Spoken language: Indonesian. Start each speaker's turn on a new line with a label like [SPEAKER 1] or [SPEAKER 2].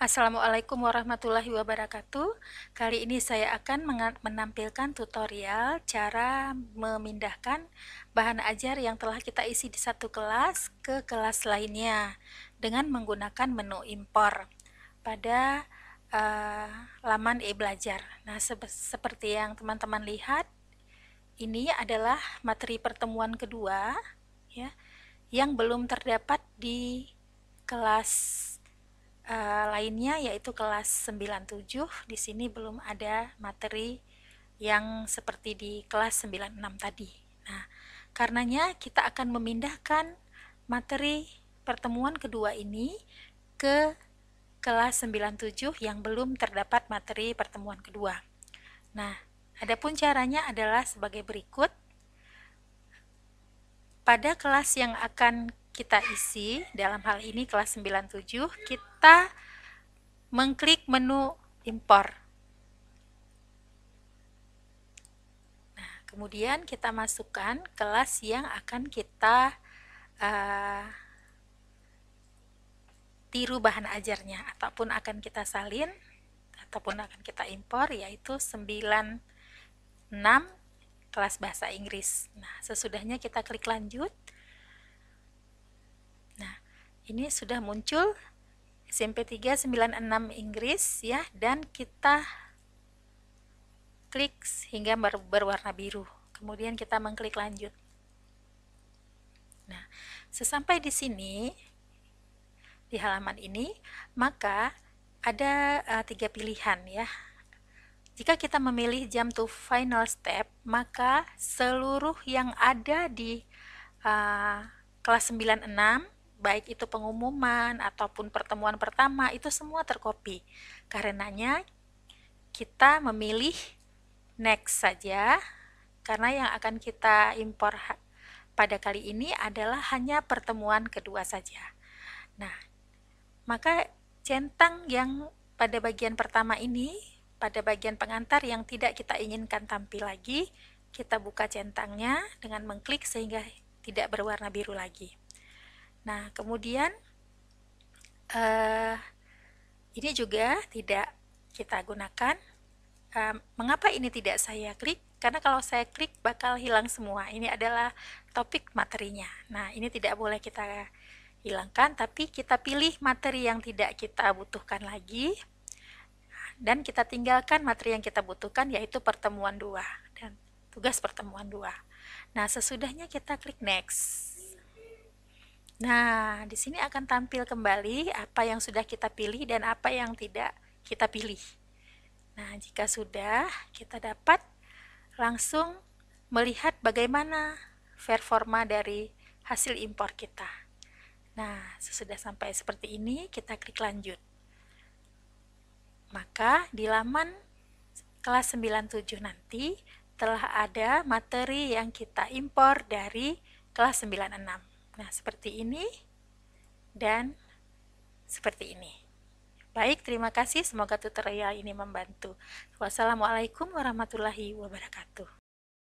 [SPEAKER 1] Assalamualaikum warahmatullahi wabarakatuh. Kali ini saya akan menampilkan tutorial cara memindahkan bahan ajar yang telah kita isi di satu kelas ke kelas lainnya dengan menggunakan menu impor pada laman e-belajar. Nah, seperti yang teman-teman lihat, ini adalah materi pertemuan kedua ya, yang belum terdapat di kelas lainnya, yaitu kelas 97. Di sini belum ada materi yang seperti di kelas 96 tadi. Nah, karenanya kita akan memindahkan materi pertemuan kedua ini ke kelas 97 yang belum terdapat materi pertemuan kedua. Nah, adapun caranya adalah sebagai berikut. Pada kelas yang akan kita isi, dalam hal ini kelas 97, kita mengklik menu impor. Nah, kemudian kita masukkan kelas yang akan kita tiru bahan ajarnya, ataupun akan kita salin, ataupun akan kita impor, yaitu 96 kelas bahasa Inggris. Nah, sesudahnya kita klik lanjut. Nah, ini sudah muncul SMP 3 96 Inggris ya, dan kita klik hingga berwarna biru. Kemudian kita mengklik lanjut. Nah, sesampai di sini, di halaman ini, maka ada 3 pilihan ya. Jika kita memilih jump to final step, maka seluruh yang ada di kelas 96, baik itu pengumuman ataupun pertemuan pertama, itu semua tercopy. Karenanya kita memilih next saja, karena yang akan kita impor pada kali ini adalah hanya pertemuan kedua saja. Nah, maka centang yang pada bagian pertama ini, pada bagian pengantar yang tidak kita inginkan tampil lagi, kita buka centangnya dengan mengklik sehingga tidak berwarna biru lagi. Nah, kemudian ini juga tidak kita gunakan. Mengapa ini tidak saya klik? Karena kalau saya klik bakal hilang semua. Ini adalah topik materinya. Nah, ini tidak boleh kita hilangkan, tapi kita pilih materi yang tidak kita butuhkan lagi, dan kita tinggalkan materi yang kita butuhkan, yaitu pertemuan 2 dan tugas pertemuan 2. Nah, sesudahnya kita klik next. Nah, di sini akan tampil kembali apa yang sudah kita pilih dan apa yang tidak kita pilih. Nah, jika sudah, kita dapat langsung melihat bagaimana performa dari hasil impor kita. Nah, sesudah sampai seperti ini, kita klik lanjut. Maka di laman kelas 97 nanti telah ada materi yang kita impor dari kelas 96. Nah, seperti ini dan seperti ini. Baik, terima kasih. Semoga tutorial ini membantu. Wassalamualaikum warahmatullahi wabarakatuh.